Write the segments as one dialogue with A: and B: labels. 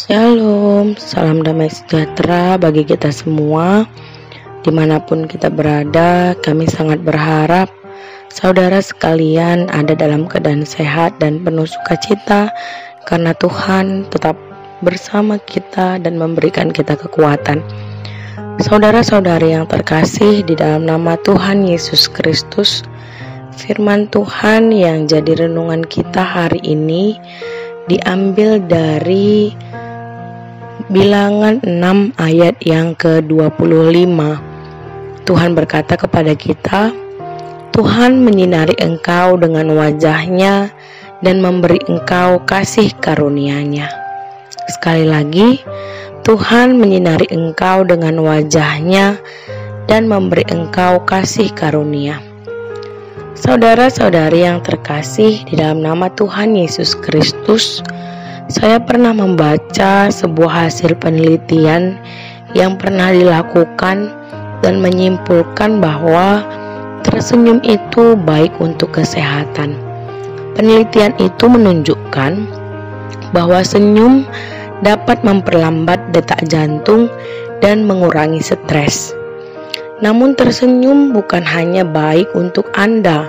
A: Shalom, salam damai sejahtera bagi kita semua. Dimanapun kita berada, kami sangat berharap saudara sekalian ada dalam keadaan sehat dan penuh sukacita, karena Tuhan tetap bersama kita dan memberikan kita kekuatan. Saudara-saudari yang terkasih, di dalam nama Tuhan Yesus Kristus, firman Tuhan yang jadi renungan kita hari ini diambil dari Bilangan 6 ayat yang ke-25. Tuhan berkata kepada kita, Tuhan menyinari engkau dengan wajahnya dan memberi engkau kasih karunia-Nya. Sekali lagi, Tuhan menyinari engkau dengan wajahnya dan memberi engkau kasih karunia. Saudara-saudari yang terkasih, di dalam nama Tuhan Yesus Kristus, saya pernah membaca sebuah hasil penelitian yang pernah dilakukan dan menyimpulkan bahwa tersenyum itu baik untuk kesehatan. Penelitian itu menunjukkan bahwa senyum dapat memperlambat detak jantung dan mengurangi stres. Namun tersenyum bukan hanya baik untuk Anda,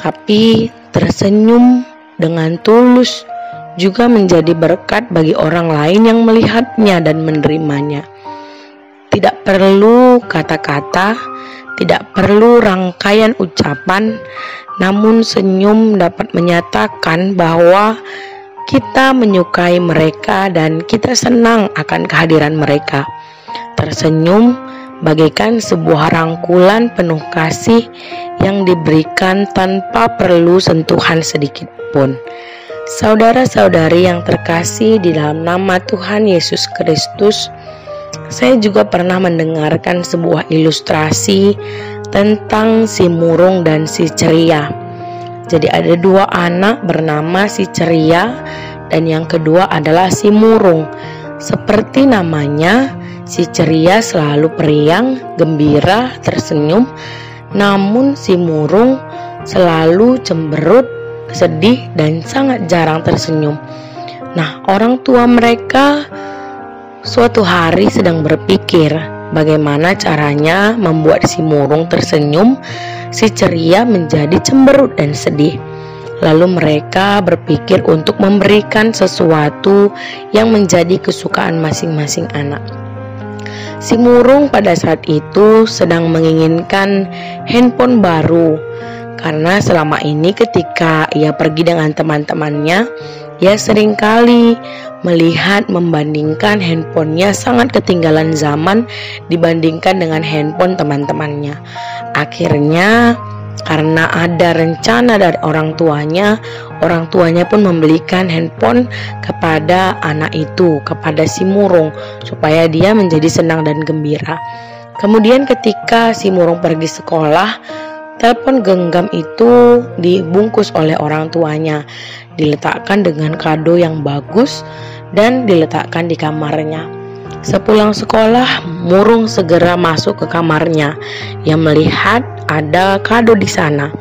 A: tapi tersenyum dengan tulus juga menjadi berkat bagi orang lain yang melihatnya dan menerimanya. Tidak perlu kata-kata, tidak perlu rangkaian ucapan, namun senyum dapat menyatakan bahwa kita menyukai mereka dan kita senang akan kehadiran mereka. Tersenyum bagaikan sebuah rangkulan penuh kasih yang diberikan tanpa perlu sentuhan sedikit pun. Saudara-saudari yang terkasih, di dalam nama Tuhan Yesus Kristus, saya juga pernah mendengarkan sebuah ilustrasi tentang si murung dan si ceria. Jadi ada dua anak bernama si ceria dan yang kedua adalah si murung. Seperti namanya, si ceria selalu periang, gembira, tersenyum, namun si murung selalu cemberut, sedih, dan sangat jarang tersenyum. Nah, orang tua mereka suatu hari sedang berpikir bagaimana caranya membuat si murung tersenyum, si ceria menjadi cemberut dan sedih. Lalu mereka berpikir untuk memberikan sesuatu yang menjadi kesukaan masing-masing anak. Si murung pada saat itu sedang menginginkan handphone baru, karena selama ini ketika ia pergi dengan teman-temannya, ia seringkali melihat membandingkan handphonenya sangat ketinggalan zaman dibandingkan dengan handphone teman-temannya. Akhirnya karena ada rencana dari orang tuanya pun membelikan handphone kepada anak itu, kepada si murung, supaya dia menjadi senang dan gembira. Kemudian ketika si murung pergi sekolah, telepon genggam itu dibungkus oleh orang tuanya, diletakkan dengan kado yang bagus dan diletakkan di kamarnya. Sepulang sekolah, murung segera masuk ke kamarnya. Ia melihat ada kado di sana.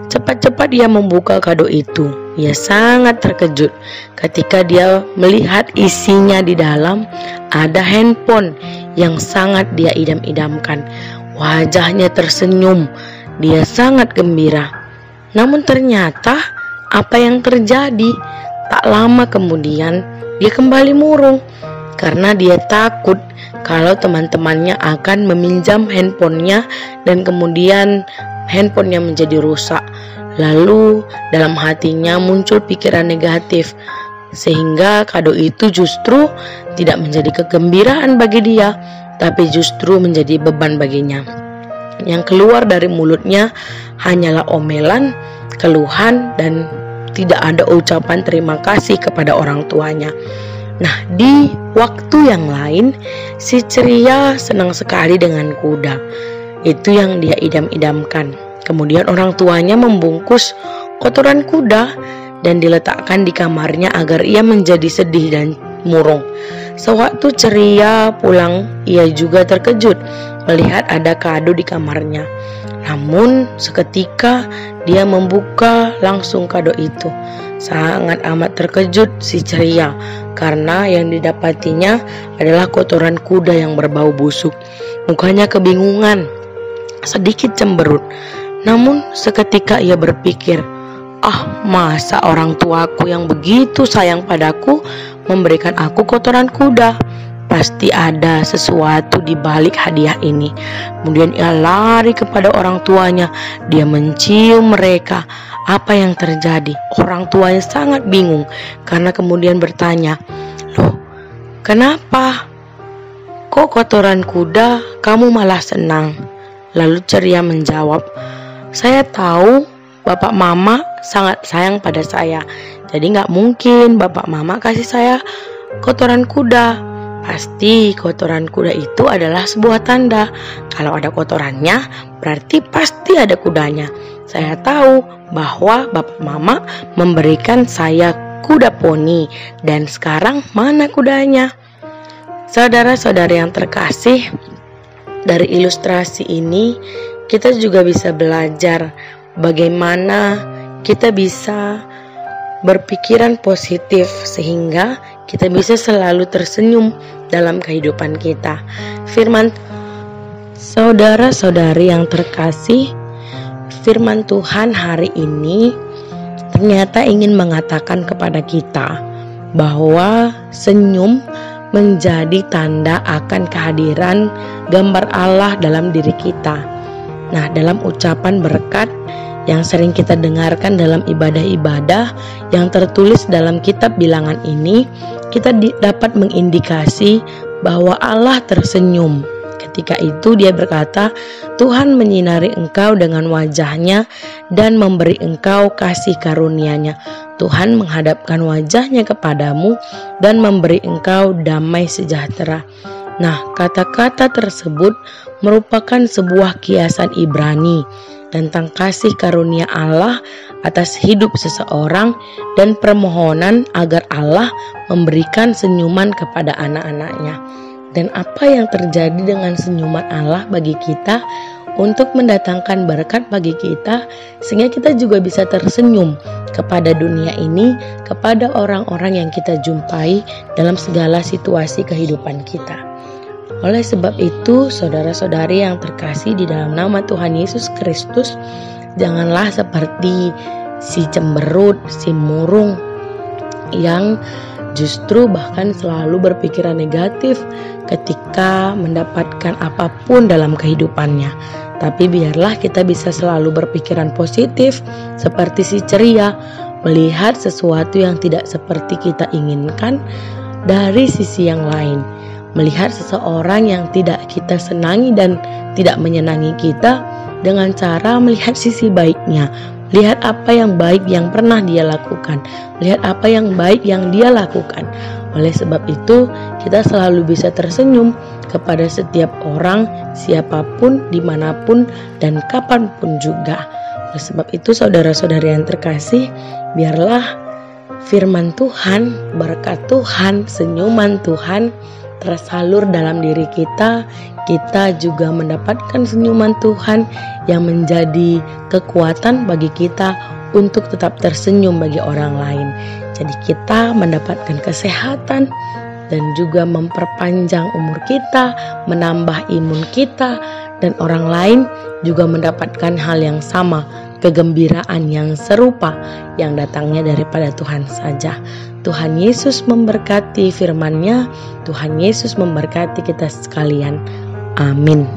A: Cepat-cepat dia membuka kado itu. Ia sangat terkejut ketika dia melihat isinya di dalam ada handphone yang sangat dia idam-idamkan. Wajahnya tersenyum. Dia sangat gembira. Namun ternyata apa yang terjadi? Tak lama kemudian dia kembali murung karena dia takut kalau teman-temannya akan meminjam handphonenya dan kemudian handphonenya menjadi rusak. Lalu dalam hatinya muncul pikiran negatif, sehingga kado itu justru tidak menjadi kegembiraan bagi dia, tapi justru menjadi beban baginya. Yang keluar dari mulutnya hanyalah omelan, keluhan, dan tidak ada ucapan terima kasih kepada orang tuanya. Nah, di waktu yang lain, si ceria senang sekali dengan kuda. Itu yang dia idam-idamkan. Kemudian orang tuanya membungkus kotoran kuda dan diletakkan di kamarnya agar ia menjadi sedih dan murung. Sewaktu ceria pulang, ia juga terkejut melihat ada kado di kamarnya. Namun seketika dia membuka langsung kado itu. Sangat amat terkejut si ceria karena yang didapatinya adalah kotoran kuda yang berbau busuk. Mukanya kebingungan, sedikit cemberut. Namun seketika ia berpikir, masa orang tuaku yang begitu sayang padaku memberikan aku kotoran kuda? Pasti ada sesuatu di balik hadiah ini. Kemudian ia lari kepada orang tuanya. Dia mencium mereka. Apa yang terjadi? Orang tuanya sangat bingung karena kemudian bertanya, "Loh, kenapa? Kok kotoran kuda kamu malah senang?" Lalu ceria menjawab, "Saya tahu Bapak Mama sangat sayang pada saya. Jadi gak mungkin Bapak Mama kasih saya kotoran kuda. Pasti kotoran kuda itu adalah sebuah tanda. Kalau ada kotorannya, berarti pasti ada kudanya. Saya tahu bahwa Bapak Mama memberikan saya kuda poni. Dan sekarang mana kudanya?" Saudara-saudari yang terkasih, dari ilustrasi ini kita juga bisa belajar bagaimana kita bisa berpikiran positif sehingga kita bisa selalu tersenyum dalam kehidupan kita. Firman saudara-saudari yang terkasih, firman Tuhan hari ini ternyata ingin mengatakan kepada kita bahwa senyum menjadi tanda akan kehadiran gambar Allah dalam diri kita. Nah, dalam ucapan berkat yang sering kita dengarkan dalam ibadah-ibadah yang tertulis dalam kitab bilangan ini, kita dapat mengindikasi bahwa Allah tersenyum. Ketika itu dia berkata, "Tuhan menyinari engkau dengan wajahnya dan memberi engkau kasih karunia-Nya. Tuhan menghadapkan wajahnya kepadamu dan memberi engkau damai sejahtera." Nah, kata-kata tersebut merupakan sebuah kiasan Ibrani tentang kasih karunia Allah atas hidup seseorang dan permohonan agar Allah memberikan senyuman kepada anak-anaknya. Dan apa yang terjadi dengan senyuman Allah bagi kita untuk mendatangkan berkat bagi kita, sehingga kita juga bisa tersenyum kepada dunia ini, kepada orang-orang yang kita jumpai dalam segala situasi kehidupan kita. Oleh sebab itu, saudara-saudari yang terkasih di dalam nama Tuhan Yesus Kristus, janganlah seperti si cemberut, si murung yang justru bahkan selalu berpikiran negatif ketika mendapatkan apapun dalam kehidupannya. Tapi biarlah kita bisa selalu berpikiran positif seperti si ceria, melihat sesuatu yang tidak seperti kita inginkan dari sisi yang lain. Melihat seseorang yang tidak kita senangi dan tidak menyenangi kita dengan cara melihat sisi baiknya, lihat apa yang baik yang pernah dia lakukan, lihat apa yang baik yang dia lakukan. Oleh sebab itu, kita selalu bisa tersenyum kepada setiap orang, siapapun, dimanapun, dan kapanpun juga. Oleh sebab itu, saudara-saudari yang terkasih, biarlah firman Tuhan, berkat Tuhan, senyuman Tuhan tersalur dalam diri kita. Kita juga mendapatkan senyuman Tuhan yang menjadi kekuatan bagi kita untuk tetap tersenyum bagi orang lain. Jadi kita mendapatkan kesehatan dan juga memperpanjang umur kita, menambah imun kita, dan orang lain juga mendapatkan hal yang sama, kegembiraan yang serupa yang datangnya daripada Tuhan saja. Tuhan Yesus memberkati firman-Nya, Tuhan Yesus memberkati kita sekalian. Amin.